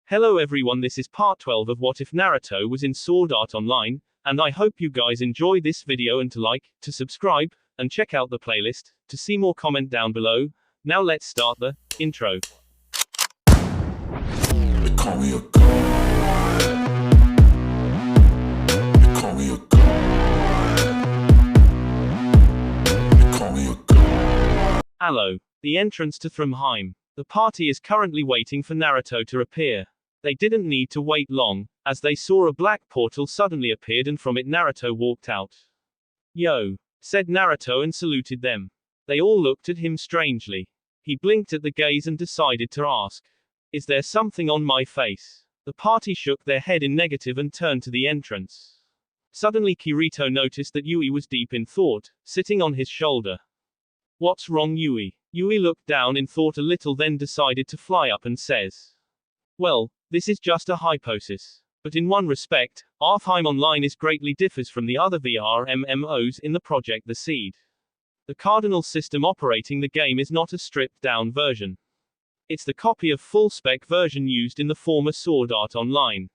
Hello everyone, this is part 12 of What If Naruto Was in Sword Art Online, and I hope you guys enjoy this video and to like, to subscribe, and check out the playlist, to see more comment down below. Now let's start the intro. They call me a god. They call me a god. They call me a god. Allo. The entrance to Thrymheim. The party is currently waiting for Naruto to appear. They didn't need to wait long, as they saw a black portal suddenly appeared and from it Naruto walked out. Yo, said Naruto and saluted them. They all looked at him strangely. He blinked at the gaze and decided to ask, "Is there something on my face?" The party shook their head in negative and turned to the entrance. Suddenly Kirito noticed that Yui was deep in thought, sitting on his shoulder. "What's wrong, Yui?" Yui looked down in thought a little, then decided to fly up and says, "Well, this is just a hypothesis. But in one respect, Thrym Online is greatly differs from the other VR MMOs in the project The Seed. The cardinal system operating the game is not a stripped-down version. It's the copy of full-spec version used in the former Sword Art Online."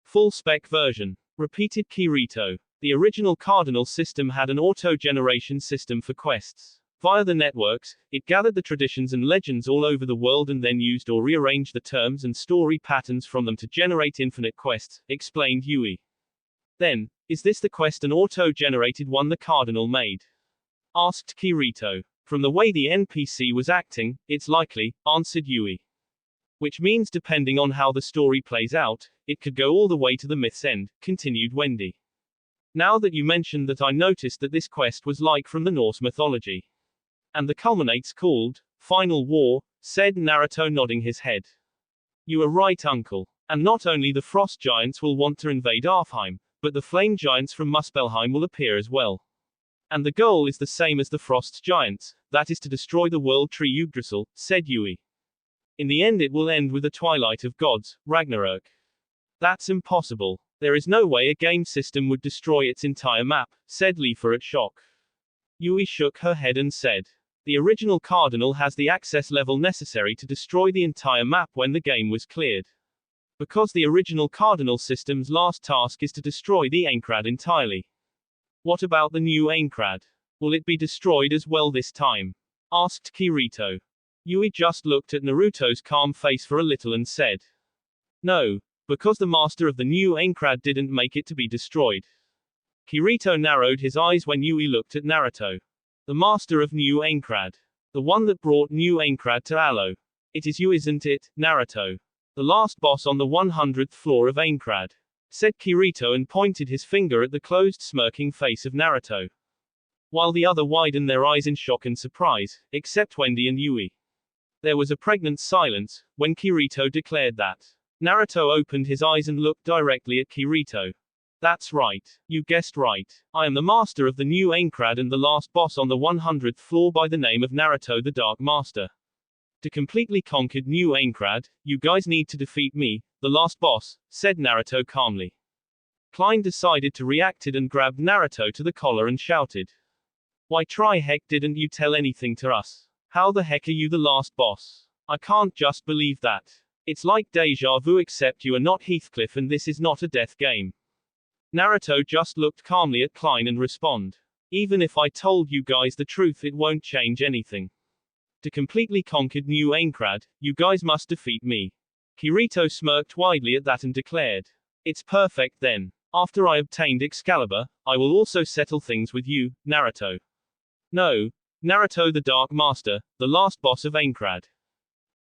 Full-spec version, repeated Kirito. The original cardinal system had an auto-generation system for quests. Via the networks, it gathered the traditions and legends all over the world and then used or rearranged the terms and story patterns from them to generate infinite quests, explained Yui. "Then, is this the quest an auto-generated one the Cardinal made?" asked Kirito. "From the way the NPC was acting, it's likely," answered Yui. "Which means depending on how the story plays out, it could go all the way to the myth's end," continued Wendy. "Now that you mentioned that, I noticed that this quest was like from the Norse mythology. And the culminates called Final War," said Naruto, nodding his head. "You are right, uncle. And not only the frost giants will want to invade Thrym, but the flame giants from Muspelheim will appear as well. And the goal is the same as the frost giants, that is to destroy the world tree Yggdrasil," said Yui. "In the end it will end with the Twilight of Gods, Ragnarok." "That's impossible. There is no way a game system would destroy its entire map," said Leafa at shock. Yui shook her head and said, "The original Cardinal has the access level necessary to destroy the entire map when the game was cleared. Because the original Cardinal system's last task is to destroy the Aincrad entirely." "What about the new Aincrad? Will it be destroyed as well this time?" asked Kirito. Yui just looked at Naruto's calm face for a little and said, "No, because the master of the new Aincrad didn't make it to be destroyed." Kirito narrowed his eyes when Yui looked at Naruto. "The master of New Aincrad. The one that brought New Aincrad to Allo. It is you, isn't it, Naruto? The last boss on the 100th floor of Aincrad," said Kirito and pointed his finger at the closed smirking face of Naruto. While the other widened their eyes in shock and surprise, except Wendy and Yui. There was a pregnant silence, when Kirito declared that. Naruto opened his eyes and looked directly at Kirito. "That's right. You guessed right. I am the master of the new Aincrad and the last boss on the 100th floor by the name of Naruto the Dark Master. To completely conquer new Aincrad, you guys need to defeat me, the last boss," said Naruto calmly. Klein decided to react and grabbed Naruto to the collar and shouted, "Why try heck didn't you tell anything to us? How the heck are you the last boss? I can't just believe that. It's like deja vu except you are not Heathcliff and this is not a death game." Naruto just looked calmly at Klein and responded, "Even if I told you guys the truth it won't change anything. To completely conquer New Aincrad, you guys must defeat me." Kirito smirked widely at that and declared, "It's perfect then. After I obtained Excalibur, I will also settle things with you, Naruto." "No, Naruto the Dark Master, the last boss of Aincrad."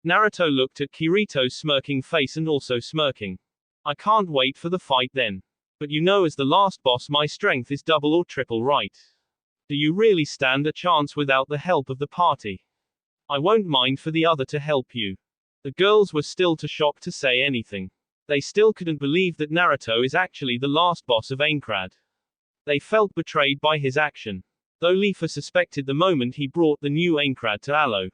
Naruto looked at Kirito's smirking face and also smirking. "I can't wait for the fight then. But you know, as the last boss my strength is double or triple, right? Do you really stand a chance without the help of the party? I won't mind for the other to help you." The girls were still too shocked to say anything. They still couldn't believe that Naruto is actually the last boss of Aincrad. They felt betrayed by his action. Though Leafa suspected the moment he brought the new Aincrad to Allo.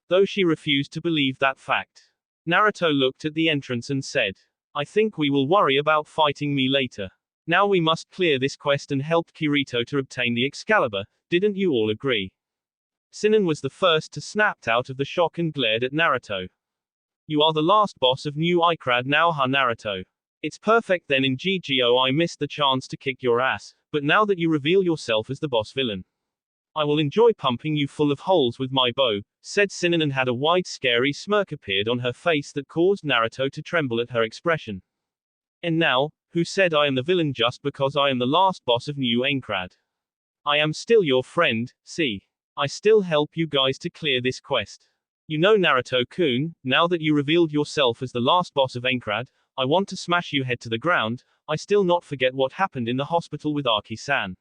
Though she refused to believe that fact. Naruto looked at the entrance and said, "I think we will worry about fighting me later. Now we must clear this quest and help Kirito to obtain the Excalibur, didn't you all agree?" Sinan was the first to snap out of the shock and glared at Naruto. You are the last boss of new Icrad now, huh, Naruto? It's perfect then in GGO. I missed the chance to kick your ass, but now that you reveal yourself as the boss villain, I will enjoy pumping you full of holes with my bow, said Sinan, and had a wide scary smirk appeared on her face that caused Naruto to tremble at her expression. And now, who said I am the villain just because I am the last boss of new Aincrad? I am still your friend, see? I still help you guys to clear this quest. You know, Naruto-kun, now that you revealed yourself as the last boss of Aincrad, I want to smash you head to the ground. I still not forget what happened in the hospital with Arki-san.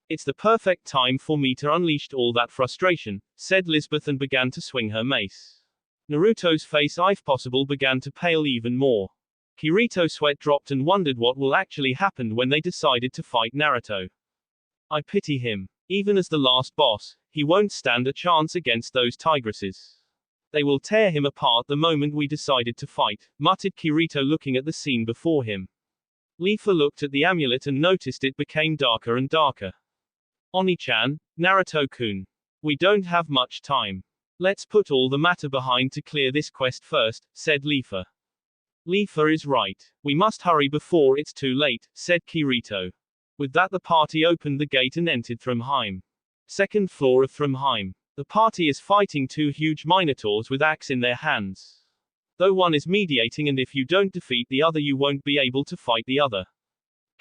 It's the perfect time for me to unleash all that frustration, said Lisbeth, and began to swing her mace. Naruto's face, if possible, began to pale even more. Kirito's sweat dropped and wondered what will actually happen when they decided to fight Naruto. I pity him. Even as the last boss, he won't stand a chance against those tigresses. They will tear him apart the moment we decided to fight, muttered Kirito, looking at the scene before him. Leafa looked at the amulet and noticed it became darker and darker. Oni-chan, Naruto-kun. We don't have much time. Let's put all the matter behind to clear this quest first, said Leafa. Leafa is right. We must hurry before it's too late, said Kirito. With that, the party opened the gate and entered Thrymheim. Second floor of Thrymheim. The party is fighting two huge Minotaurs with axe in their hands. Though one is mediating, and if you don't defeat the other you won't be able to fight the other.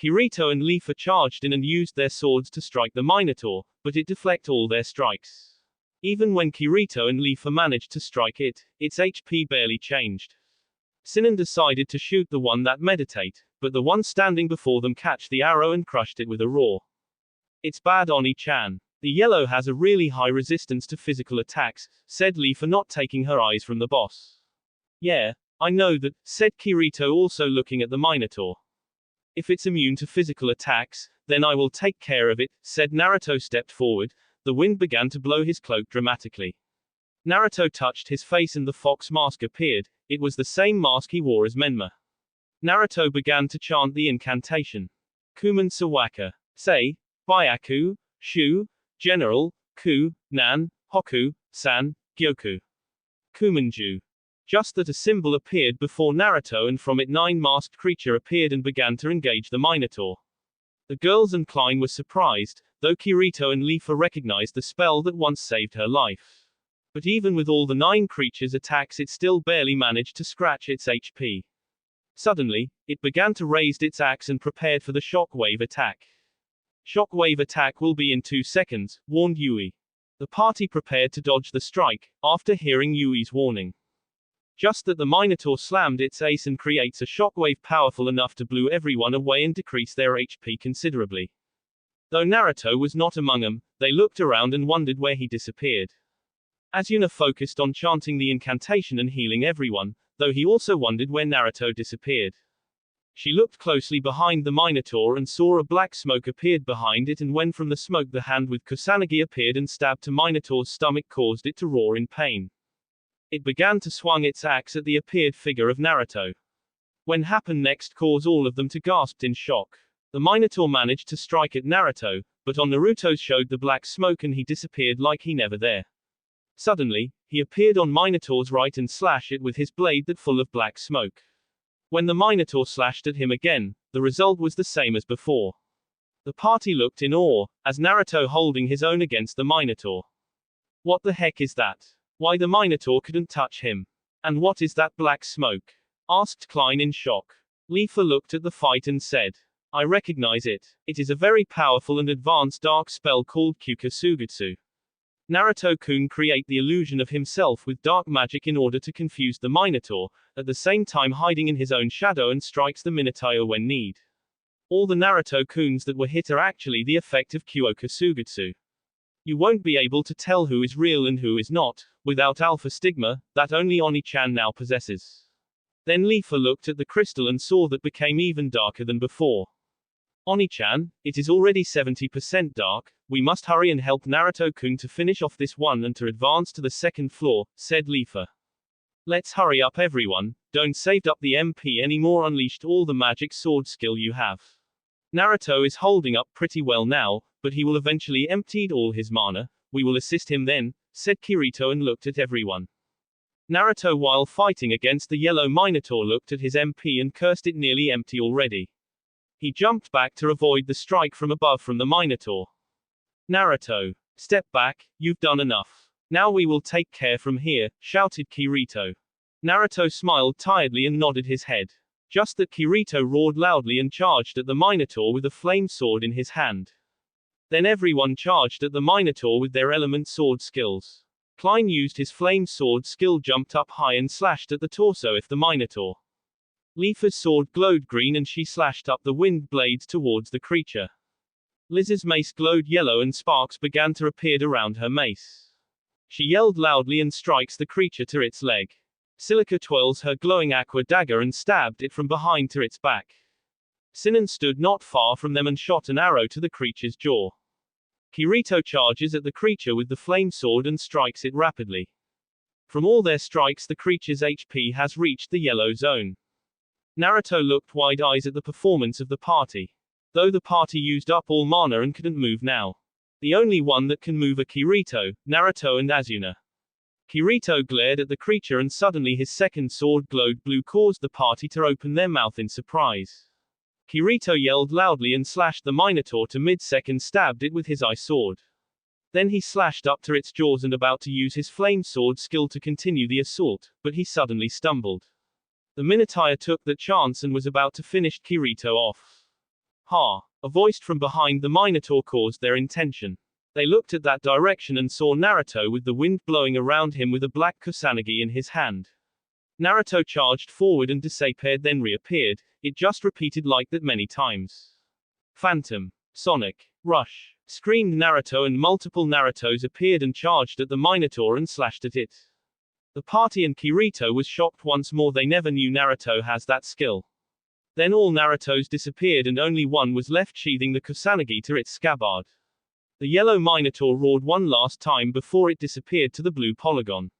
Kirito and Leafa charged in and used their swords to strike the Minotaur, but it deflected all their strikes. Even when Kirito and Leafa managed to strike it, its HP barely changed. Sinan decided to shoot the one that meditate, but the one standing before them catched the arrow and crushed it with a roar. It's bad, Oni-chan. The yellow has a really high resistance to physical attacks, said Leafa, not taking her eyes from the boss. Yeah, I know that, said Kirito, also looking at the Minotaur. If it's immune to physical attacks, then I will take care of it, said Naruto. Stepped forward. The wind began to blow his cloak dramatically. Naruto touched his face and the fox mask appeared. It was the same mask he wore as Menma. Naruto began to chant the incantation. Kuman Sawaka. Say, Byaku, Shu, General, Ku, Nan, Hoku, San, Gyoku. Kumanju. Just that a symbol appeared before Naruto, and from it 9 masked creature appeared and began to engage the Minotaur. The girls and Klein were surprised, though Kirito and Leafa recognized the spell that once saved her life. But even with all the 9 creatures' attacks, it still barely managed to scratch its HP. Suddenly, it began to raise its axe and prepared for the shockwave attack. Shockwave attack will be in 2 seconds, warned Yui. The party prepared to dodge the strike, after hearing Yui's warning. Just that the Minotaur slammed its ace and creates a shockwave powerful enough to blow everyone away and decrease their HP considerably. Though Naruto was not among them, they looked around and wondered where he disappeared. Asuna focused on chanting the incantation and healing everyone, though he also wondered where Naruto disappeared. She looked closely behind the Minotaur and saw a black smoke appeared behind it, and when from the smoke the hand with Kusanagi appeared and stabbed to Minotaur's stomach, caused it to roar in pain. It began to swing its axe at the appeared figure of Naruto. When happened next caused all of them to gasp in shock. The Minotaur managed to strike at Naruto, but on Naruto showed the black smoke and he disappeared like he never there. Suddenly, he appeared on Minotaur's right and slashed it with his blade that full of black smoke. When the Minotaur slashed at him again, the result was the same as before. The party looked in awe, as Naruto holding his own against the Minotaur. What the heck is that? Why the Minotaur couldn't touch him? And what is that black smoke? Asked Klein in shock. Leafa looked at the fight and said, I recognize it. It is a very powerful and advanced dark spell called Kyukasugutsu. Naruto-kun create the illusion of himself with dark magic in order to confuse the Minotaur, at the same time hiding in his own shadow, and strikes the Minotaur when need. All the Naruto-kuns that were hit are actually the effect of Kyokasugutsu. You won't be able to tell who is real and who is not, without alpha stigma, that only Oni-chan now possesses. Then Leafa looked at the crystal and saw that became even darker than before. Oni-chan, it is already 70% dark, we must hurry and help Naruto-kun to finish off this one and to advance to the second floor, said Leafa. Let's hurry up everyone, don't save up the MP anymore, unleashed all the magic sword skill you have. Naruto is holding up pretty well now, but he will eventually empty all his mana, we will assist him then, said Kirito and looked at everyone. Naruto, while fighting against the yellow Minotaur, looked at his MP and cursed it nearly empty already. He jumped back to avoid the strike from above from the Minotaur. Naruto, step back, you've done enough. Now we will take care from here, shouted Kirito. Naruto smiled tiredly and nodded his head. Just that Kirito roared loudly and charged at the Minotaur with a flame sword in his hand. Then everyone charged at the Minotaur with their element sword skills. Klein used his flame sword skill, jumped up high and slashed at the torso of the Minotaur. Leafa's sword glowed green and she slashed up the wind blades towards the creature. Liz's mace glowed yellow and sparks began to appear around her mace. She yelled loudly and strikes the creature to its leg. Silica twirls her glowing aqua dagger and stabbed it from behind to its back. Sinan stood not far from them and shot an arrow to the creature's jaw. Kirito charges at the creature with the flame sword and strikes it rapidly. From all their strikes, the creature's HP has reached the yellow zone. Naruto looked wide-eyed at the performance of the party. Though the party used up all mana and couldn't move now. The only one that can move are Kirito, Naruto and Asuna. Kirito glared at the creature and suddenly his second sword glowed blue, caused the party to open their mouth in surprise. Kirito yelled loudly and slashed the Minotaur to mid-second, stabbed it with his eye sword. Then he slashed up to its jaws and about to use his flame sword skill to continue the assault, but he suddenly stumbled. The Minotaur took that chance and was about to finish Kirito off. Ha! A voice from behind the Minotaur caused their intention. They looked at that direction and saw Naruto with the wind blowing around him with a black kusanagi in his hand. Naruto charged forward and disappeared, then reappeared. It just repeated like that many times. Phantom. Sonic. Rush. Screamed Naruto, and multiple Narutos appeared and charged at the Minotaur and slashed at it. The party and Kirito was shocked once more. They never knew Naruto has that skill. Then all Narutos disappeared and only one was left sheathing the kusanagi to its scabbard. The yellow Minotaur roared one last time before it disappeared to the blue polygon.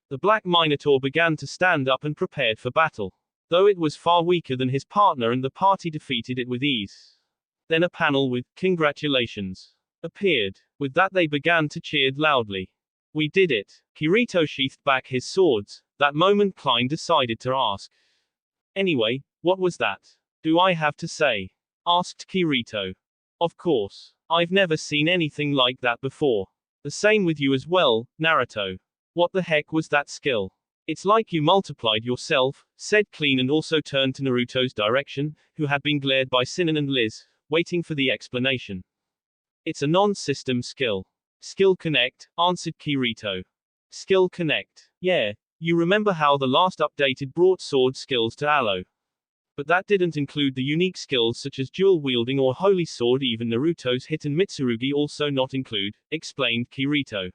The black Minotaur began to stand up and prepared for battle. Though it was far weaker than his partner and the party defeated it with ease. Then a panel with "Congratulations" appeared. With that they began to cheer loudly. We did it. Kirito sheathed back his swords. That moment Klein decided to ask. Anyway, what was that? Do I have to say? Asked Kirito. Of course. I've never seen anything like that before. The same with you as well, Naruto. What the heck was that skill? It's like you multiplied yourself, said Clean, and also turned to Naruto's direction, who had been glared by Sinan and Liz, waiting for the explanation. It's a non-system skill. Skill Connect, answered Kirito. Skill Connect. Yeah, you remember how the last updated brought sword skills to Aloe. But that didn't include the unique skills such as dual wielding or holy sword. Even Naruto's hidden Mitsurugi also not include, explained Kirito.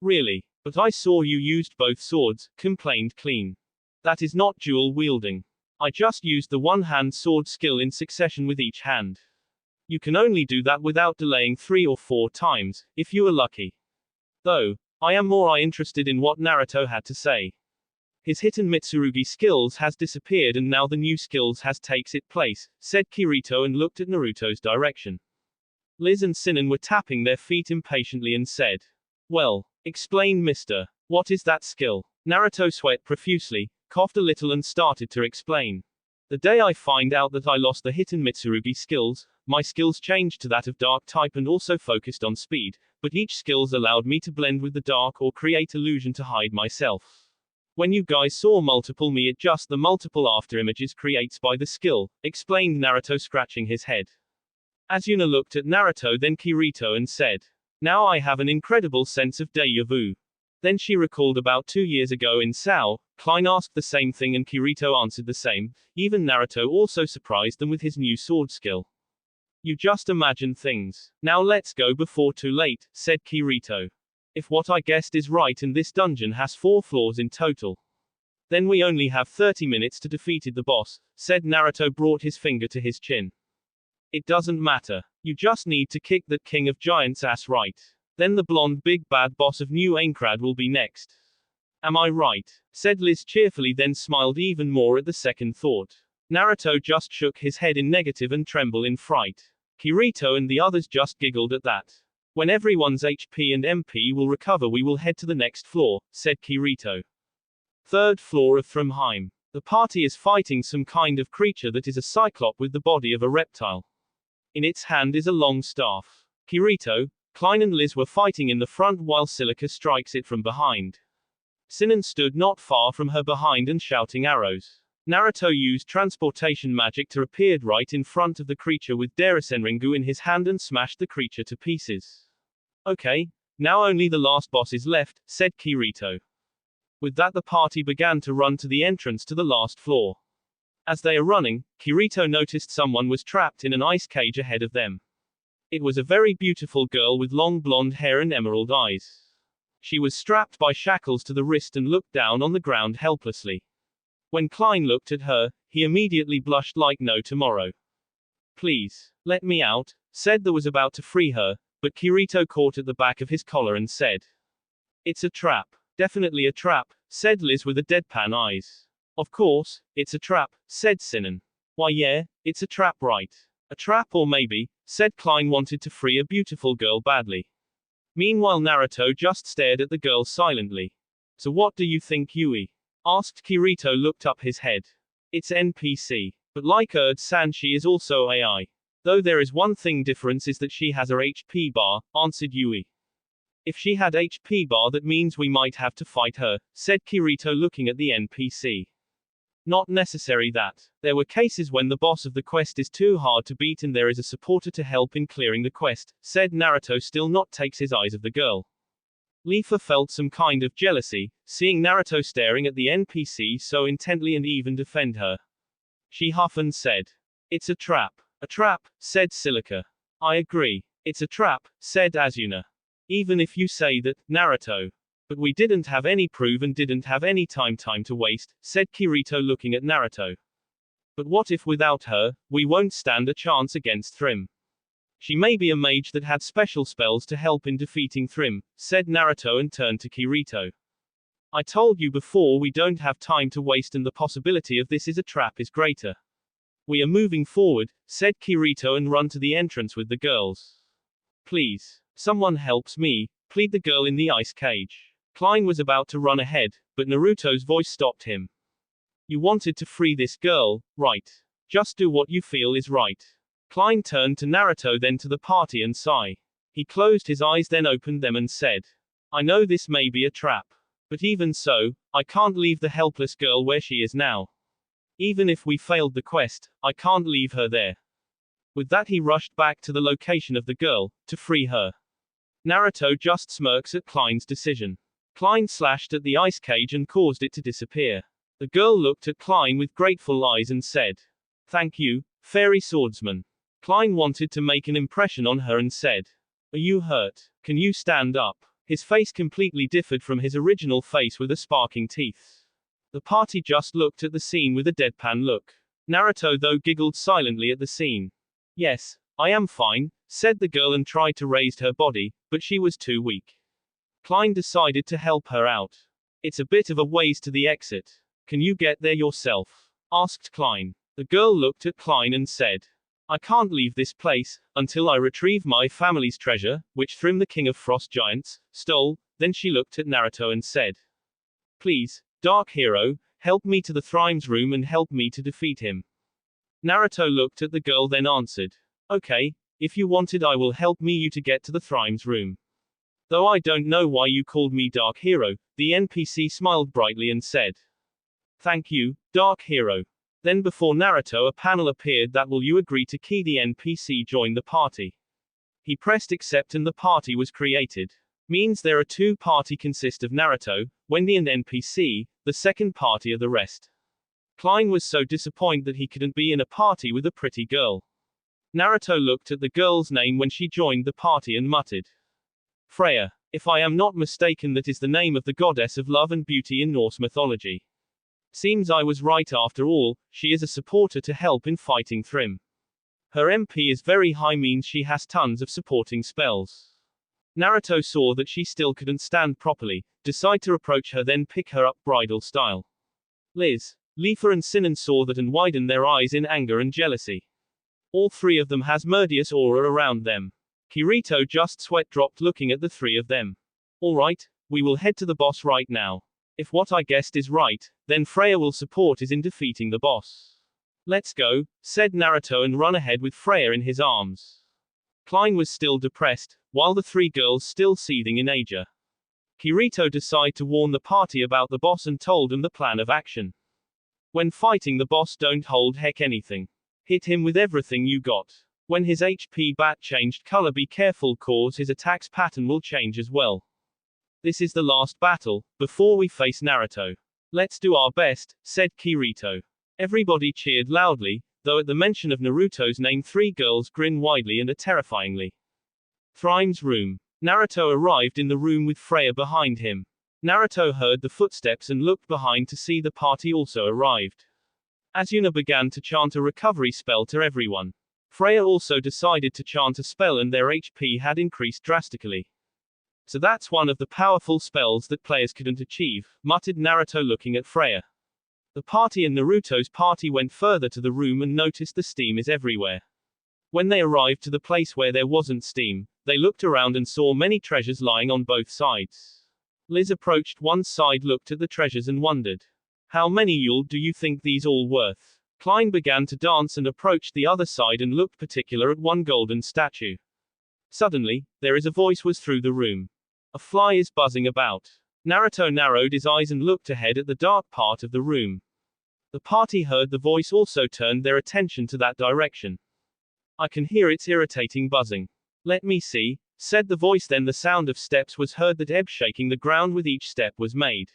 Really? But I saw you used both swords, complained Clean. That is not dual wielding. I just used the one-hand sword skill in succession with each hand. You can only do that without delaying 3 or 4 times, if you are lucky. Though, I am more interested in what Naruto had to say. His hidden Mitsurugi skills has disappeared and now the new skills has takes its place, said Kirito and looked at Naruto's direction. Liz and Sinan were tapping their feet impatiently and said, well, explain, mister. What is that skill? Naruto sweat profusely, coughed a little and started to explain. The day I find out that I lost the hidden Mitsurugi skills, my skills changed to that of dark type and also focused on speed, but each skills allowed me to blend with the dark or create illusion to hide myself. When you guys saw multiple me, it just the multiple after images creates by the skill, explained Naruto, scratching his head. Asuna looked at Naruto then Kirito and said, now I have an incredible sense of deja vu. Then she recalled about 2 years ago in Sao. Klein asked the same thing and Kirito answered the same. Even Naruto also surprised them with his new sword skill. You just imagine things. Now let's go before too late, said Kirito. If what I guessed is right and this dungeon has 4 floors in total, then we only have 30 minutes to defeat the boss, said Naruto, brought his finger to his chin. It doesn't matter. You just need to kick that king of giants ass right. Then the blonde big bad boss of New Aincrad will be next. Am I right? Said Liz cheerfully, then smiled even more at the second thought. Naruto just shook his head in negative and trembled in fright. Kirito and the others just giggled at that. When everyone's HP and MP will recover, we will head to the next floor, said Kirito. Third floor of Thrymheim. The party is fighting some kind of creature that is a cyclop with the body of a reptile. In its hand is a long staff. Kirito, Klein and Liz were fighting in the front while Silica strikes it from behind. Sinan stood not far from her behind and shouting arrows. Naruto used transportation magic to appear right in front of the creature with Darasenringu in his hand and smashed the creature to pieces. Okay, now only the last boss is left, said Kirito. With that the party began to run to the entrance to the last floor. As they are running, Kirito noticed someone was trapped in an ice cage ahead of them. It was a very beautiful girl with long blonde hair and emerald eyes. She was strapped by shackles to the wrist and looked down on the ground helplessly. When Klein looked at her, he immediately blushed like no tomorrow. Please, let me out, said that was about to free her, but Kirito caught at the back of his collar and said. It's a trap. Definitely a trap, said Liz with a deadpan eyes. Of course, it's a trap, said Sinan. Why yeah, it's a trap right. A trap or maybe, said Klein wanted to free a beautiful girl badly. Meanwhile Naruto just stared at the girl silently. So what do you think Yui? Asked Kirito looked up his head. It's NPC. But like Erd-san she is also AI. Though there is one thing difference is that she has her HP bar, answered Yui. If she had HP bar that means we might have to fight her, said Kirito looking at the NPC. Not necessary that. There were cases when the boss of the quest is too hard to beat and there is a supporter to help in clearing the quest, said Naruto still not takes his eyes of the girl. Leafa felt some kind of jealousy, seeing Naruto staring at the NPC so intently and even defend her. She huffed and said. It's a trap. A trap, said Silica. I agree. It's a trap, said Asuna. Even if you say that, Naruto. But we didn't have any proof and didn't have any time to waste, said Kirito looking at Naruto. But what if without her, we won't stand a chance against Thrim? She may be a mage that had special spells to help in defeating Thrim, said Naruto and turned to Kirito. I told you before we don't have time to waste and the possibility of this is a trap is greater. We are moving forward, said Kirito and run to the entrance with the girls. Please. Someone helps me, plead the girl in the ice cage. Klein was about to run ahead, but Naruto's voice stopped him. You wanted to free this girl, right? Just do what you feel is right. Klein turned to Naruto then to the party and sighed. He closed his eyes then opened them and said. I know this may be a trap. But even so, I can't leave the helpless girl where she is now. Even if we failed the quest, I can't leave her there. With that he rushed back to the location of the girl, to free her. Naruto just smirks at Klein's decision. Klein slashed at the ice cage and caused it to disappear. The girl looked at Klein with grateful eyes and said, Thank you, fairy swordsman. Klein wanted to make an impression on her and said, Are you hurt? Can you stand up? His face completely differed from his original face with a sparking teeth. The party just looked at the scene with a deadpan look. Naruto though giggled silently at the scene. Yes, I am fine, said the girl and tried to raise her body, but she was too weak. Klein decided to help her out. It's a bit of a ways to the exit. Can you get there yourself? Asked Klein. The girl looked at Klein and said, I can't leave this place, until I retrieve my family's treasure, which Thrym the king of frost giants, stole. Then she looked at Naruto and said, Please, Dark Hero, help me to the Thrim's room and help me to defeat him. Naruto looked at the girl then answered, Okay, if you wanted I will help me you to get to the Thrim's room. Though I don't know why you called me Dark Hero, the NPC smiled brightly and said, Thank you, Dark Hero. Then before Naruto a panel appeared that will you agree to key the NPC join the party. He pressed accept and the party was created. Means there are two party consist of Naruto, Wendy and NPC, the second party are the rest. Klein was so disappointed that he couldn't be in a party with a pretty girl. Naruto looked at the girl's name when she joined the party and muttered. Freya. If I am not mistaken that is the name of the goddess of love and beauty in Norse mythology. Seems I was right after all, she is a supporter to help in fighting Thrym. Her MP is very high means she has tons of supporting spells. Naruto saw that she still couldn't stand properly, decide to approach her then pick her up bridal style. Liz, Leafa and Sinan saw that and widened their eyes in anger and jealousy. All three of them has murderous aura around them. Kirito just sweat dropped looking at the three of them. Alright, we will head to the boss right now. If what I guessed is right, then Freya will support us in defeating the boss. Let's go, said Naruto and run ahead with Freya in his arms. Klein was still depressed, while the three girls still seething in anger. Kirito decided to warn the party about the boss and told them the plan of action. When fighting the boss, don't hold heck anything. Hit him with everything you got. When his HP bat changed color, be careful cause his attacks pattern will change as well. This is the last battle, before we face Naruto. Let's do our best, said Kirito. Everybody cheered loudly, though at the mention of Naruto's name three girls grinned widely and terrifyingly. Thrim's room. Naruto arrived in the room with Freya behind him. Naruto heard the footsteps and looked behind to see the party also arrived. Asuna began to chant a recovery spell to everyone. Freya also decided to chant a spell and their HP had increased drastically. So that's one of the powerful spells that players couldn't achieve, muttered Naruto looking at Freya. The party and Naruto's party went further to the room and noticed the steam is everywhere. When they arrived to the place where there wasn't steam, they looked around and saw many treasures lying on both sides. Liz approached one side, looked at the treasures and wondered. How many Yule do you think these all worth? Klein began to dance and approached the other side and looked particular at one golden statue. Suddenly, there is a voice was through the room. A fly is buzzing about. Naruto narrowed his eyes and looked ahead at the dark part of the room. The party heard the voice also turned their attention to that direction. I can hear its irritating buzzing. Let me see, said the voice. Then the sound of steps was heard that ebb shaking the ground with each step was made.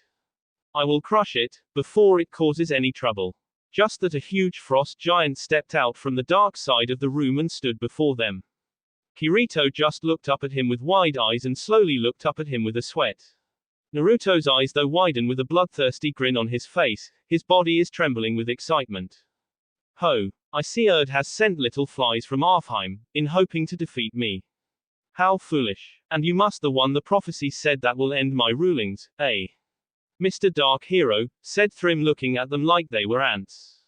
I will crush it, before it causes any trouble. Just that a huge frost giant stepped out from the dark side of the room and stood before them. Kirito just looked up at him with wide eyes and slowly looked up at him with a sweat. Naruto's eyes though widen with a bloodthirsty grin on his face, his body is trembling with excitement. Ho! I see Erd has sent little flies from Alfheim, in hoping to defeat me. How foolish. And you must the one the prophecy said that will end my rulings, eh? Mr. Dark Hero, said Thrim looking at them like they were ants.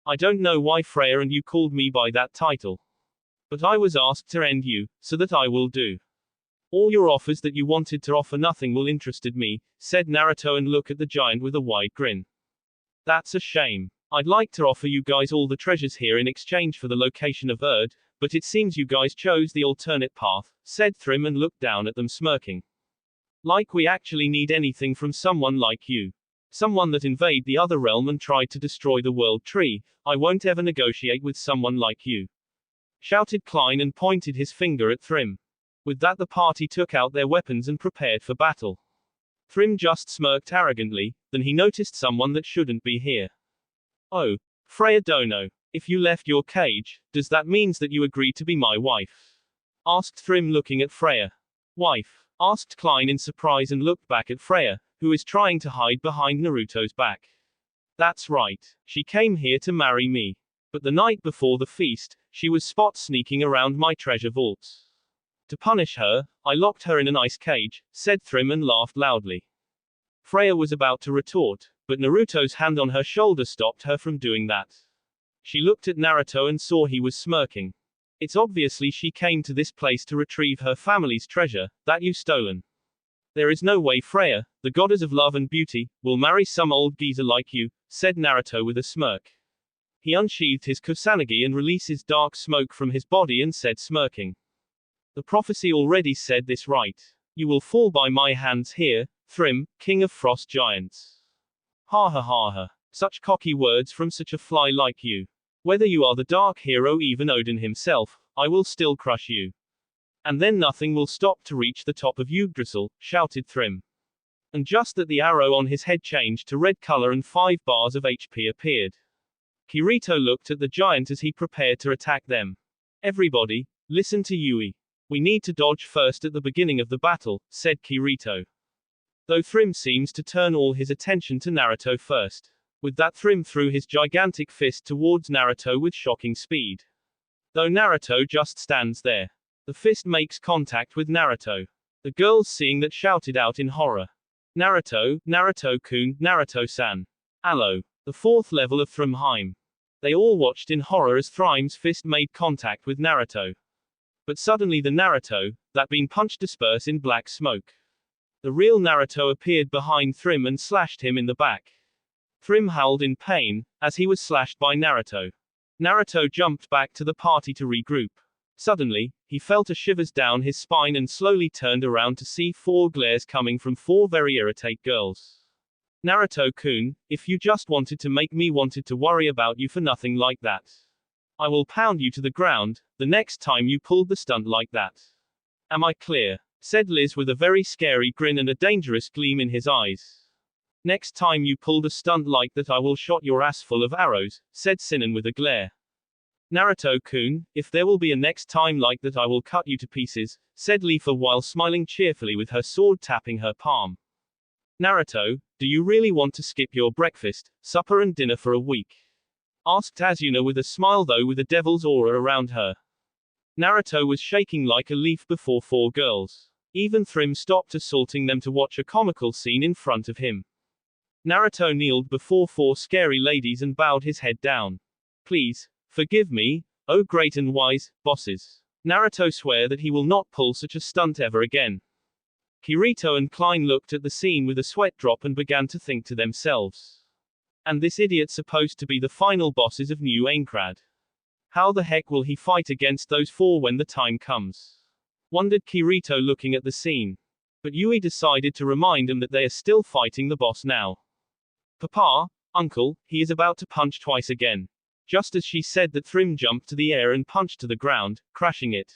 I don't know why Freya and you called me by that title. But I was asked to end you, so that I will do. All your offers that you wanted to offer nothing will interested me, said Naruto and looked at the giant with a wide grin. That's a shame. I'd like to offer you guys all the treasures here in exchange for the location of Erd, but it seems you guys chose the alternate path, said Thrim and looked down at them smirking. Like we actually need anything from someone like you. Someone that invade the other realm and tried to destroy the world tree, I won't ever negotiate with someone like you. Shouted Klein and pointed his finger at Thrim. With that the party took out their weapons and prepared for battle. Thrim just smirked arrogantly, then he noticed someone that shouldn't be here. Oh, Freya Dono, if you left your cage, does that means that you agreed to be my wife? Asked Thrim looking at Freya. Wife? Asked Klein in surprise and looked back at Freya, who is trying to hide behind Naruto's back. That's right, she came here to marry me. But the night before the feast, she was spot sneaking around my treasure vaults. To punish her, I locked her in an ice cage, said Thrim and laughed loudly. Freya was about to retort, but Naruto's hand on her shoulder stopped her from doing that. She looked at Naruto and saw he was smirking. It's obviously she came to this place to retrieve her family's treasure, that you stolen. There is no way Freya, the goddess of love and beauty, will marry some old geezer like you, said Naruto with a smirk. He unsheathed his Kusanagi and releases dark smoke from his body and said smirking. The prophecy already said this right. You will fall by my hands here, Thrim, king of frost giants. Ha ha ha ha. Such cocky words from such a fly like you. Whether you are the dark hero, even Odin himself, I will still crush you. And then nothing will stop to reach the top of Yggdrasil, shouted Thrim. And just that the arrow on his head changed to red color and 5 bars of HP appeared. Kirito looked at the giant as he prepared to attack them. Everybody, listen to Yui. We need to dodge first at the beginning of the battle, said Kirito. Though Thrim seems to turn all his attention to Naruto first. With that Thrim threw his gigantic fist towards Naruto with shocking speed. Though Naruto just stands there. The fist makes contact with Naruto. The girls seeing that shouted out in horror. Naruto, Naruto-kun, Naruto-san. Allo. The 4th level of Thrimheim. They all watched in horror as Thrim's fist made contact with Naruto. But suddenly the Naruto, that been punched disperse in black smoke. The real Naruto appeared behind Thrim and slashed him in the back. Thrim howled in pain, as he was slashed by Naruto. Naruto jumped back to the party to regroup. Suddenly, he felt a shivers down his spine and slowly turned around to see 4 glares coming from 4 very irate girls. Naruto-kun, if you just wanted to make me wanted to worry about you for nothing like that. I will pound you to the ground, the next time you pulled the stunt like that. Am I clear? Said Liz with a very scary grin and a dangerous gleam in his eyes. Next time you pulled a stunt like that I will shot your ass full of arrows, said Sinan with a glare. Naruto-kun, if there will be a next time like that I will cut you to pieces, said Leafa while smiling cheerfully with her sword tapping her palm. Naruto, do you really want to skip your breakfast, supper and dinner for a week? Asked Asuna with a smile though with a devil's aura around her. Naruto was shaking like a leaf before 4 girls. Even Thrim stopped assaulting them to watch a comical scene in front of him. Naruto kneeled before 4 scary ladies and bowed his head down. Please, forgive me, oh great and wise, bosses. Naruto swear that he will not pull such a stunt ever again. Kirito and Klein looked at the scene with a sweat drop and began to think to themselves. And this idiot supposed to be the final bosses of New Aincrad. How the heck will he fight against those 4 when the time comes? Wondered Kirito looking at the scene. But Yui decided to remind him that they are still fighting the boss now. Papa, uncle, he is about to punch twice again. Just as she said that Thrim jumped to the air and punched to the ground, crashing it.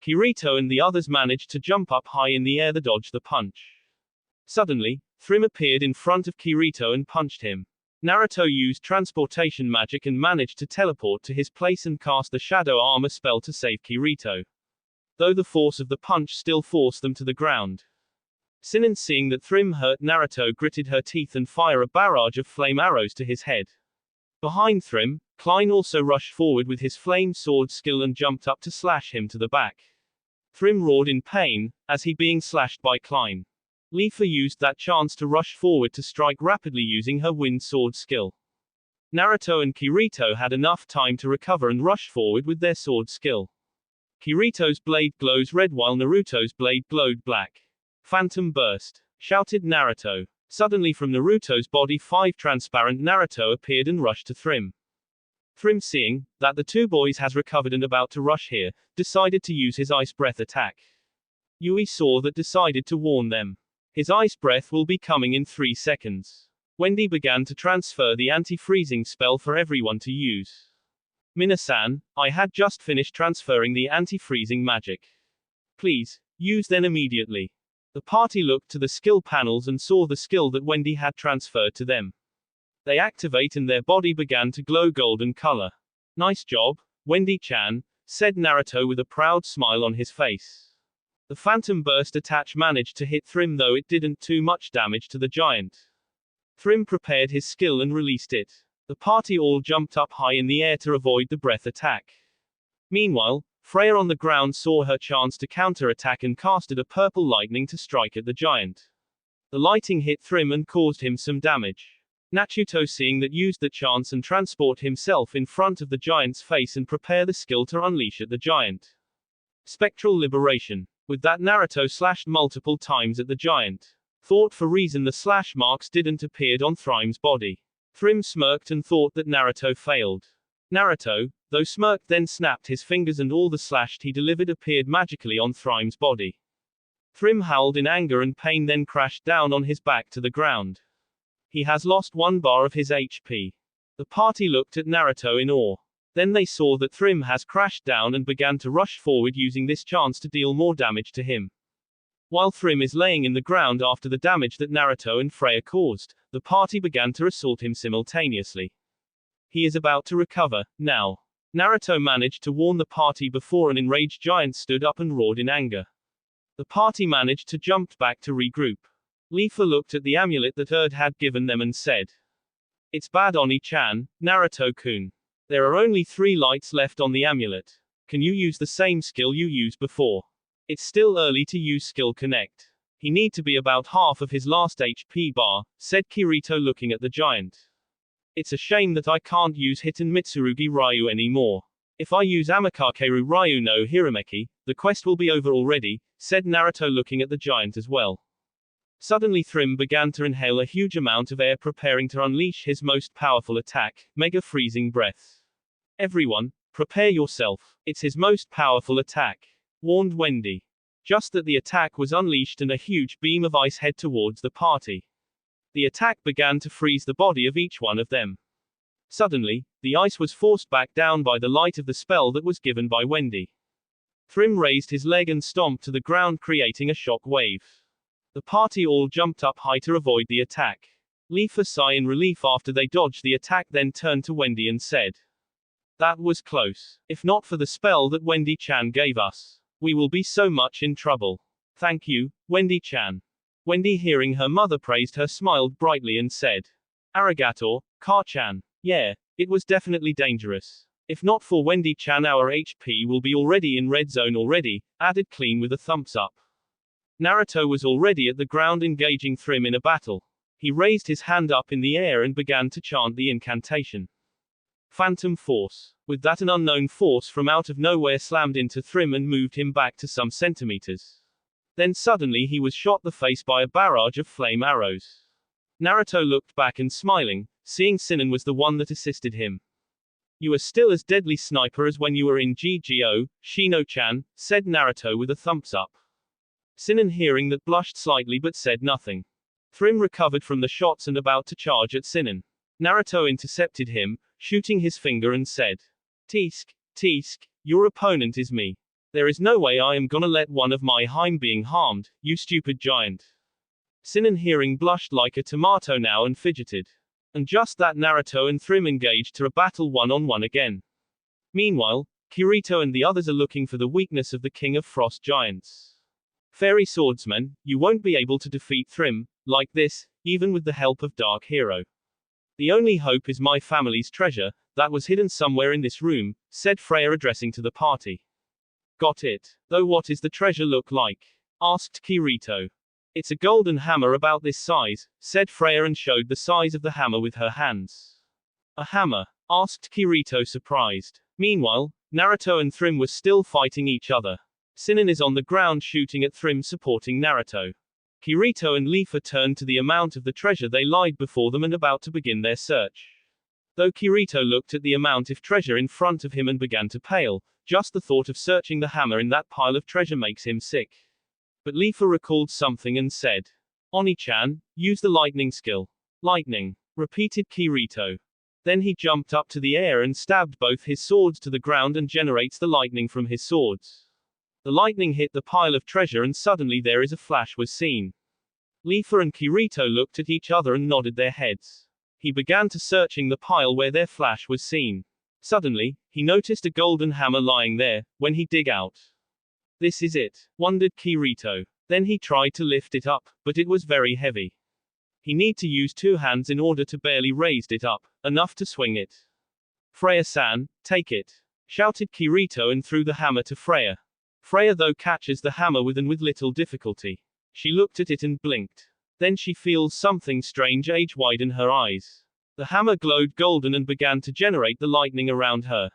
Kirito and the others managed to jump up high in the air to dodge the punch. Suddenly, Thrim appeared in front of Kirito and punched him. Naruto used transportation magic and managed to teleport to his place and cast the shadow armor spell to save Kirito. Though the force of the punch still forced them to the ground. Sinan seeing that Thrim hurt Naruto gritted her teeth and fire a barrage of flame arrows to his head. Behind Thrim, Klein also rushed forward with his flame sword skill and jumped up to slash him to the back. Thrim roared in pain, as he being slashed by Klein. Leafa used that chance to rush forward to strike rapidly using her wind sword skill. Naruto and Kirito had enough time to recover and rush forward with their sword skill. Kirito's blade glows red while Naruto's blade glowed black. Phantom burst, shouted Naruto. Suddenly from Naruto's body 5 transparent Naruto appeared and rushed to Thrim. Thrim seeing that the 2 boys has recovered and about to rush here, decided to use his ice breath attack. Yui saw that decided to warn them. His ice breath will be coming in 3 seconds. Wendy began to transfer the anti-freezing spell for everyone to use. Minasan, I had just finished transferring the anti-freezing magic. Please, use then immediately. The party looked to the skill panels and saw the skill that Wendy had transferred to them. They activate and their body began to glow golden color. Nice job, Wendy-chan, said Naruto with a proud smile on his face. The Phantom Burst attach managed to hit Thrim though it didn't too much damage to the giant. Thrim prepared his skill and released it. The party all jumped up high in the air to avoid the breath attack. Meanwhile, Freya on the ground saw her chance to counter-attack and casted a purple lightning to strike at the giant. The lighting hit Thrim and caused him some damage. Naruto seeing that used the chance and transport himself in front of the giant's face and prepare the skill to unleash at the giant. Spectral liberation. With that Naruto slashed multiple times at the giant. Thought for reason the slash marks didn't appeared on Thrim's body. Thrim smirked and thought that Naruto failed. Naruto, though smirked then snapped his fingers and all the slashed he delivered appeared magically on Thrim's body. Thrim howled in anger and pain then crashed down on his back to the ground. He has lost 1 bar of his HP. The party looked at Naruto in awe. Then they saw that Thrim has crashed down and began to rush forward using this chance to deal more damage to him. While Thrim is laying in the ground after the damage that Naruto and Freya caused, the party began to assault him simultaneously. He is about to recover, now. Naruto managed to warn the party before an enraged giant stood up and roared in anger. The party managed to jump back to regroup. Leafa looked at the amulet that Erd had given them and said. It's bad Oni-chan, Naruto-kun. There are only 3 lights left on the amulet. Can you use the same skill you used before? It's still early to use skill connect. He need to be about half of his last HP bar, said Kirito looking at the giant. It's a shame that I can't use Hiten Mitsurugi Ryu anymore. If I use Amakakeru Ryu no Hirameki, the quest will be over already, said Naruto looking at the giant as well. Suddenly Thrim began to inhale a huge amount of air preparing to unleash his most powerful attack, Mega Freezing Breath. Everyone, prepare yourself, it's his most powerful attack, warned Wendy. Just that the attack was unleashed and a huge beam of ice head towards the party. The attack began to freeze the body of each one of them. Suddenly, the ice was forced back down by the light of the spell that was given by Wendy. Thrim raised his leg and stomped to the ground creating a shock wave. The party all jumped up high to avoid the attack. Leafa sighed in relief after they dodged the attack, then turned to Wendy and said, "That was close. If not for the spell that Wendy-chan gave us, we will be so much in trouble. Thank you, Wendy-chan." Wendy, hearing her mother praised her, smiled brightly and said, "Arigato, Ka-chan. Yeah, it was definitely dangerous. If not for Wendy-chan our HP will be already in red zone already," added Clean with a thumbs up. Naruto was already at the ground engaging Thrim in a battle. He raised his hand up in the air and began to chant the incantation. Phantom Force. With that, an unknown force from out of nowhere slammed into Thrim and moved him back to some centimeters. Then suddenly he was shot the face by a barrage of flame arrows. Naruto looked back and smiling, seeing Sinon was the one that assisted him. "You are still as deadly sniper as when you were in GGO, Shino-chan," said Naruto with a thumbs up. Sinon, hearing that, blushed slightly but said nothing. Thrim recovered from the shots and about to charge at Sinon. Naruto intercepted him, shooting his finger and said, Tisk, your opponent is me. There is no way I am gonna let one of my Heim being harmed, you stupid giant." Sinon, hearing, blushed like a tomato now and fidgeted. And just that, Naruto and Thrim engaged to a battle one-on-one again. Meanwhile, Kirito and the others are looking for the weakness of the King of Frost Giants. "Fairy swordsman, you won't be able to defeat Thrim like this, even with the help of Dark Hero. The only hope is my family's treasure, that was hidden somewhere in this room," said Freya addressing to the party. "Got it. Though what is the treasure look like?" asked Kirito. "It's a golden hammer about this size," said Freya and showed the size of the hammer with her hands. "A hammer?" asked Kirito surprised. Meanwhile, Naruto and Thrim were still fighting each other. Sinon is on the ground shooting at Thrim supporting Naruto. Kirito and Leafa turned to the amount of the treasure they lied before them and about to begin their search. Though Kirito looked at the amount of treasure in front of him and began to pale, just the thought of searching the hammer in that pile of treasure makes him sick. But Leafa recalled something and said, "Oni-chan, use the lightning skill." "Lightning," repeated Kirito. Then he jumped up to the air and stabbed both his swords to the ground and generates the lightning from his swords. The lightning hit the pile of treasure and suddenly there is a flash was seen. Leafa and Kirito looked at each other and nodded their heads. He began to searching the pile where their flash was seen. Suddenly, he noticed a golden hammer lying there. When he dig out, "This is it," wondered Kirito. Then he tried to lift it up, but it was very heavy. He need to use two hands in order to barely raise it up, enough to swing it. "Freya-san, take it," shouted Kirito and threw the hammer to Freya. Freya though catches the hammer with little difficulty. She looked at it and blinked. Then she feels something strange age widen her eyes. The hammer glowed golden and began to generate the lightning around her.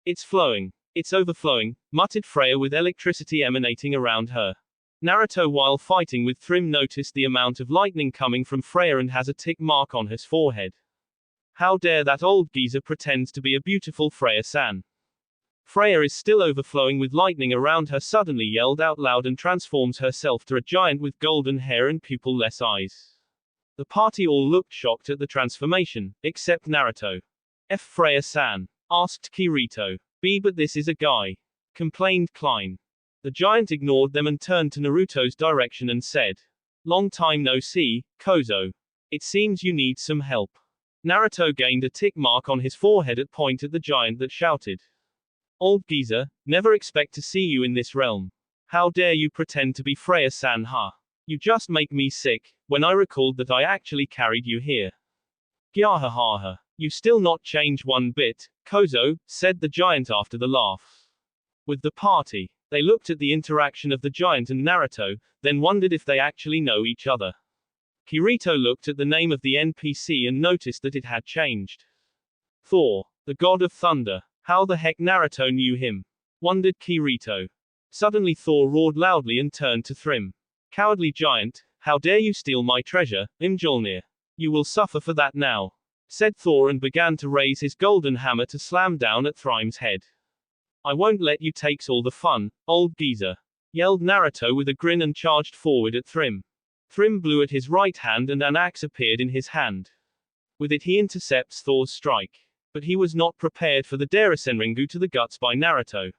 "It's flowing. It's overflowing," muttered Freya with electricity emanating around her. Naruto, while fighting with Thrim, noticed the amount of lightning coming from Freya and has a tick mark on his forehead. How dare that old geezer pretends to be a beautiful Freya-san. Freya is still overflowing with lightning around her, suddenly yelled out loud and transforms herself to a giant with golden hair and pupil-less eyes. The party all looked shocked at the transformation, except Naruto. "Freya-san?" asked Kirito. "But this is a guy," complained Klein. The giant ignored them and turned to Naruto's direction and said, "Long time no see, Kozo. It seems you need some help." Naruto gained a tick mark on his forehead at point at the giant that shouted, "Old geezer, never expect to see you in this realm. How dare you pretend to be Freya-san, huh? You just make me sick, when I recalled that I actually carried you here." "Gyahahaha. You still not change one bit, Kozo," said the giant after the laugh. With the party, they looked at the interaction of the giant and Naruto, then wondered if they actually know each other. Kirito looked at the name of the NPC and noticed that it had changed. "Thor, the god of thunder. How the heck Naruto knew him?" wondered Kirito. Suddenly Thor roared loudly and turned to Thrym. Cowardly giant, how dare you steal my treasure, Mjolnir? You will suffer for that now, said Thor and began to raise his golden hammer to slam down at Thrym's head. I won't let you take all the fun, old geezer, yelled Naruto with a grin and charged forward at Thrym. Thrym blew at his right hand and an axe appeared in his hand. With it he intercepts Thor's strike. But he was not prepared for the Darasenringu to the guts by Naruto.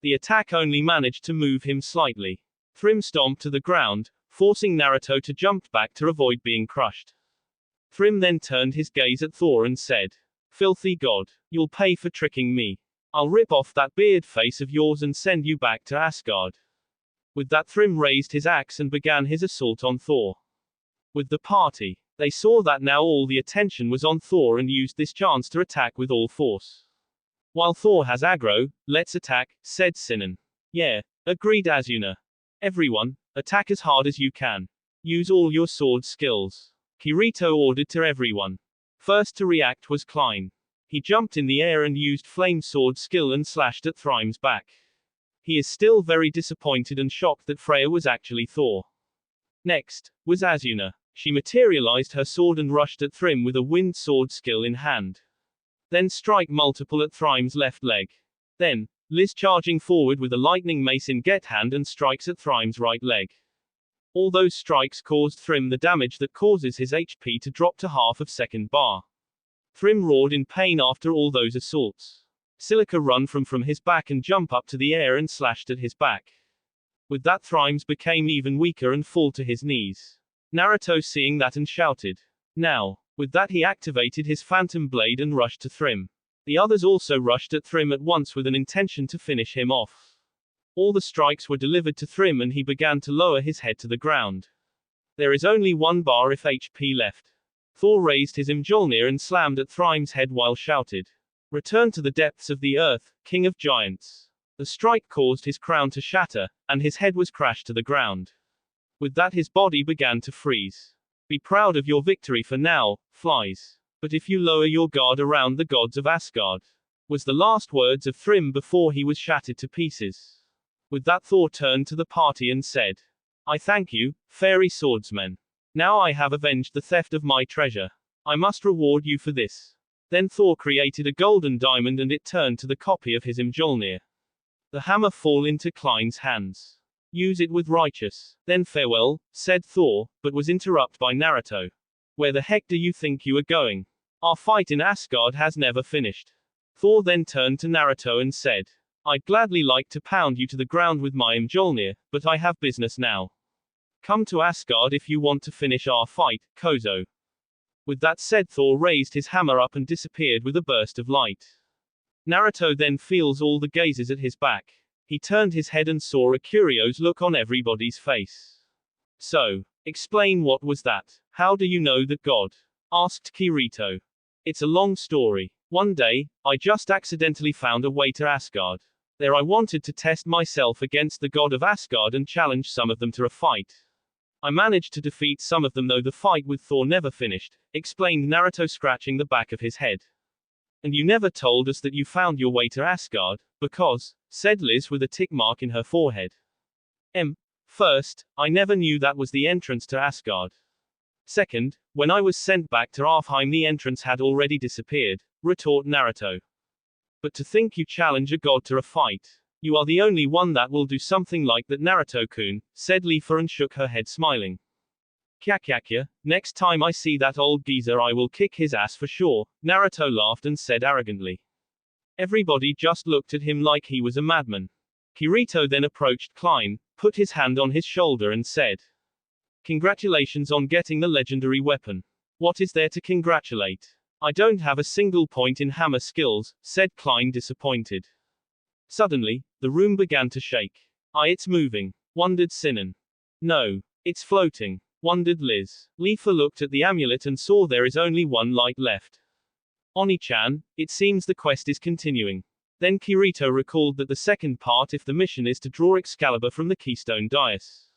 The attack only managed to move him slightly. Thrym stomped to the ground, forcing Naruto to jump back to avoid being crushed. Thrym then turned his gaze at Thor and said, "Filthy god, you'll pay for tricking me. I'll rip off that beard face of yours and send you back to Asgard." With that Thrym raised his axe and began his assault on Thor. With the party, they saw that now all the attention was on Thor and used this chance to attack with all force. While Thor has aggro, let's attack, said Sinan. Yeah, agreed Asuna. Everyone, attack as hard as you can. Use all your sword skills, Kirito ordered to everyone. First to react was Klein. He jumped in the air and used flame sword skill and slashed at Thrym's back. He is still very disappointed and shocked that Freya was actually Thor. Next was Asuna. She materialized her sword and rushed at Thrym with a wind sword skill in hand. Then strike multiple at Thrym's left leg. Then, Liz charging forward with a lightning mace in get hand and strikes at Thrym's right leg. All those strikes caused Thrym the damage that causes his HP to drop to half of second bar. Thrym roared in pain after all those assaults. Silica run from his back and jump up to the air and slashed at his back. With that Thrym's became even weaker and fall to his knees. Naruto seeing that and shouted. Now. With that he activated his phantom blade and rushed to Thrym. The others also rushed at Thrym at once with an intention to finish him off. All the strikes were delivered to Thrym and he began to lower his head to the ground. There is only 1 bar of HP left. Thor raised his Mjolnir and slammed at Thrym's head while shouted. Return to the depths of the earth, king of giants. The strike caused his crown to shatter, and his head was crashed to the ground. With that his body began to freeze. Be proud of your victory for now, flies. But if you lower your guard around the gods of Asgard, was the last words of Thrym before he was shattered to pieces. With that Thor turned to the party and said, I thank you, fairy swordsmen. Now I have avenged the theft of my treasure. I must reward you for this. Then Thor created a golden diamond and it turned to the copy of his Mjolnir. The hammer fall into Klein's hands. Use it with righteous. Then farewell, said Thor, but was interrupted by Naruto. Where the heck do you think you are going? Our fight in Asgard has never finished. Thor then turned to Naruto and said, I'd gladly like to pound you to the ground with my Mjolnir, but I have business now. Come to Asgard if you want to finish our fight, Kozo. With that said Thor raised his hammer up and disappeared with a burst of light. Naruto then feels all the gazes at his back. He turned his head and saw a curious look on everybody's face. So, explain what was that? How do you know that God? Asked Kirito. It's a long story. One day, I just accidentally found a way to Asgard. There I wanted to test myself against the god of Asgard and challenge some of them to a fight. I managed to defeat some of them though the fight with Thor never finished, explained Naruto scratching the back of his head. And you never told us that you found your way to Asgard, because, said Liz with a tick mark in her forehead. First, I never knew that was the entrance to Asgard. Second, when I was sent back to Alfheim the entrance had already disappeared, retort Naruto. But to think you challenge a god to a fight. You are the only one that will do something like that Naruto-kun, said Lifa and shook her head smiling. Kyakya, next time I see that old geezer I will kick his ass for sure, Naruto laughed and said arrogantly. Everybody just looked at him like he was a madman. Kirito then approached Klein, put his hand on his shoulder and said, Congratulations on getting the legendary weapon. What is there to congratulate? I don't have a single point in hammer skills, said Klein disappointed. Suddenly, the room began to shake. It's moving, wondered Sinan. No, it's floating, wondered Liz. Lifa looked at the amulet and saw there is only one light left. Oni-chan, it seems the quest is continuing. Then Kirito recalled that the second part if the mission is to draw Excalibur from the Keystone Dais.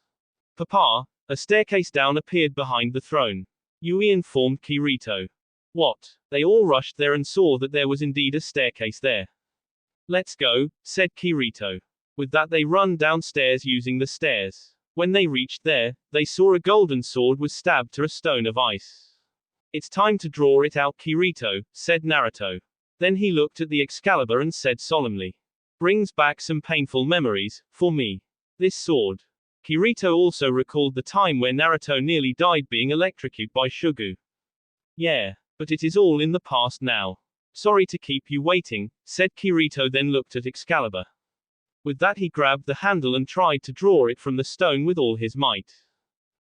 Papa, a staircase down appeared behind the throne. Yui informed Kirito. What? They all rushed there and saw that there was indeed a staircase there. Let's go, said Kirito. With that they run downstairs using the stairs. When they reached there, they saw a golden sword was stabbed to a stone of ice. It's time to draw it out, Kirito, said Naruto. Then he looked at the Excalibur and said solemnly. Brings back some painful memories, for me. This sword. Kirito also recalled the time where Naruto nearly died being electrocuted by Shugu. Yeah, but it is all in the past now. Sorry to keep you waiting, said Kirito, then looked at Excalibur. With that he grabbed the handle and tried to draw it from the stone with all his might.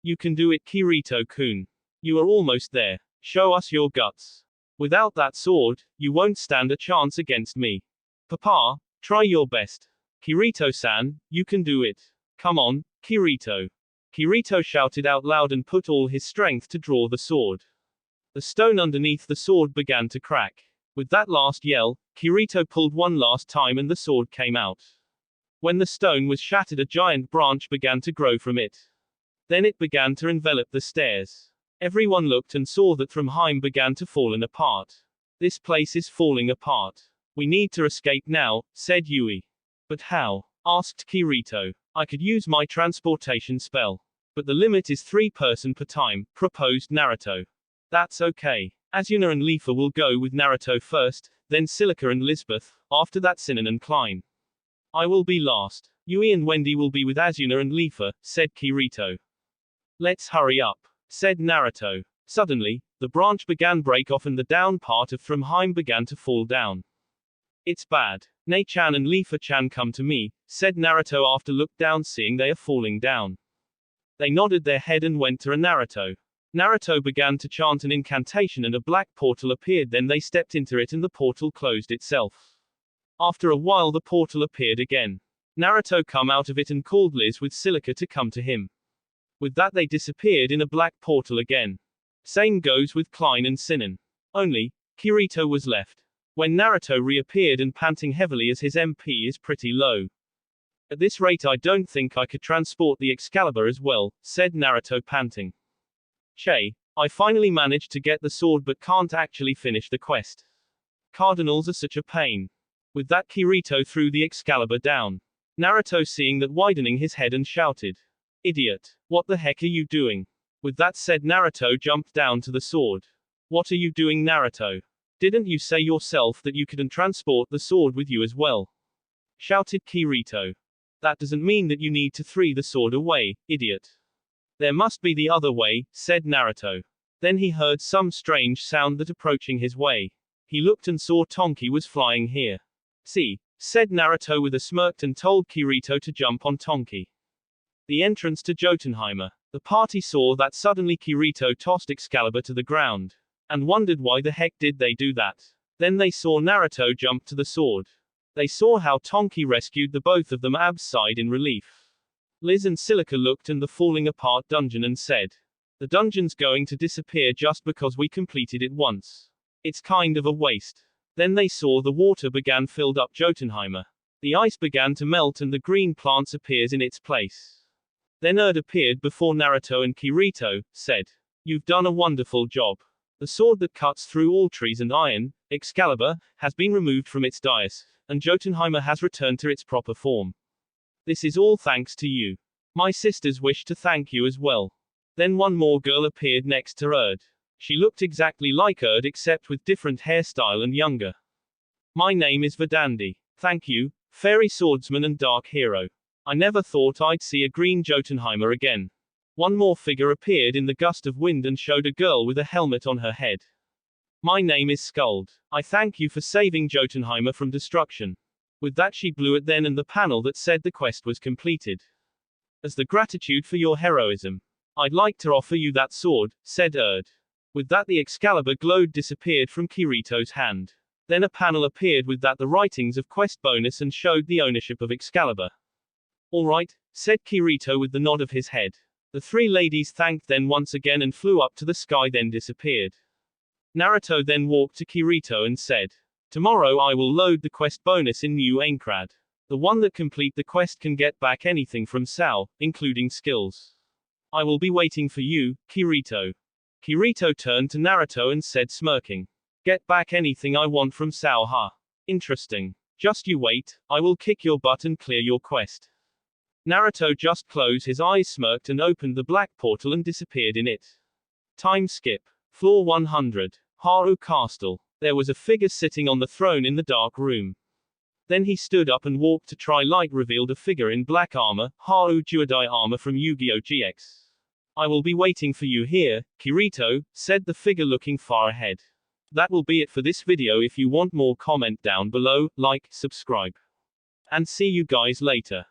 You can do it, Kirito-kun. You are almost there. Show us your guts. Without that sword, you won't stand a chance against me. Papa, try your best. Kirito-san, you can do it. Come on, Kirito. Kirito shouted out loud and put all his strength to draw the sword. The stone underneath the sword began to crack. With that last yell, Kirito pulled one last time and the sword came out. When the stone was shattered, a giant branch began to grow from it. Then it began to envelop the stairs. Everyone looked and saw that Thrymheim began to fallen apart. This place is falling apart. We need to escape now, said Yui. But how? Asked Kirito. I could use my transportation spell. But the limit is 3 person per time, proposed Naruto. That's okay. Asuna and Leafa will go with Naruto first, then Silica and Lisbeth, after that Sinan and Klein. I will be last. Yui and Wendy will be with Asuna and Leafa, said Kirito. Let's hurry up, said Naruto. Suddenly, the branch began break off and the down part of Thrymheim began to fall down. It's bad. Nei-chan and Leafa-chan come to me, said Naruto after looked down seeing they are falling down. They nodded their head and went to Naruto. Naruto began to chant an incantation and a black portal appeared, then they stepped into it and the portal closed itself. After a while the portal appeared again. Naruto come out of it and called Liz with Silica to come to him. With that they disappeared in a black portal again. Same goes with Klein and Sinan. Only, Kirito was left. When Naruto reappeared and panting heavily as his MP is pretty low. At this rate I don't think I could transport the Excalibur as well, said Naruto panting. Che, I finally managed to get the sword but can't actually finish the quest. Cardinals are such a pain. With that Kirito threw the Excalibur down. Naruto seeing that widening his head and shouted. Idiot. What the heck are you doing? With that said Naruto jumped down to the sword. What are you doing, Naruto? Didn't you say yourself that you couldn't transport the sword with you as well? Shouted Kirito. That doesn't mean that you need to throw the sword away, idiot. There must be the other way, said Naruto. Then he heard some strange sound that approaching his way. He looked and saw Tonki was flying here. See, said Naruto with a smirk and told Kirito to jump on Tonki. The entrance to Jotunheimer. The party saw that suddenly Kirito tossed Excalibur to the ground. And wondered why the heck did they do that. Then they saw Naruto jump to the sword. They saw how Tonki rescued the both of them abs sighed in relief. Liz and Silica looked in the falling apart dungeon and said. The dungeon's going to disappear just because we completed it once. It's kind of a waste. Then they saw the water began filled up Jotunheimer. The ice began to melt and the green plants appears in its place. Then Erd appeared before Naruto and Kirito, said. You've done a wonderful job. The sword that cuts through all trees and iron, Excalibur, has been removed from its dais, and Jotunheimer has returned to its proper form. This is all thanks to you. My sisters wish to thank you as well. Then one more girl appeared next to Erd. She looked exactly like Erd except with different hairstyle and younger. My name is Verdandi. Thank you, fairy swordsman and dark hero. I never thought I'd see a green Jotunheimer again. One more figure appeared in the gust of wind and showed a girl with a helmet on her head. My name is Skuld. I thank you for saving Jotunheimer from destruction. With that she blew it then and the panel that said the quest was completed. As the gratitude for your heroism, I'd like to offer you that sword, said Erd. With that the Excalibur glowed disappeared from Kirito's hand. Then a panel appeared with that the writings of quest bonus and showed the ownership of Excalibur. Alright, said Kirito with the nod of his head. The 3 ladies thanked then once again and flew up to the sky then disappeared. Naruto then walked to Kirito and said. Tomorrow I will load the quest bonus in New Aincrad. The one that complete the quest can get back anything from Sao, including skills. I will be waiting for you, Kirito. Kirito turned to Naruto and said smirking. Get back anything I want from Sao, huh? Interesting. Just you wait, I will kick your butt and clear your quest. Naruto just closed his eyes, smirked, and opened the black portal and disappeared in it. Time skip. Floor 100. Haru Castle. There was a figure sitting on the throne in the dark room. Then he stood up and walked to try. Light revealed a figure in black armor, Haru Juadai armor from Yu-Gi-Oh! GX. I will be waiting for you here, Kirito, said the figure looking far ahead. That will be it for this video. If you want more, comment down below, like, subscribe. And see you guys later.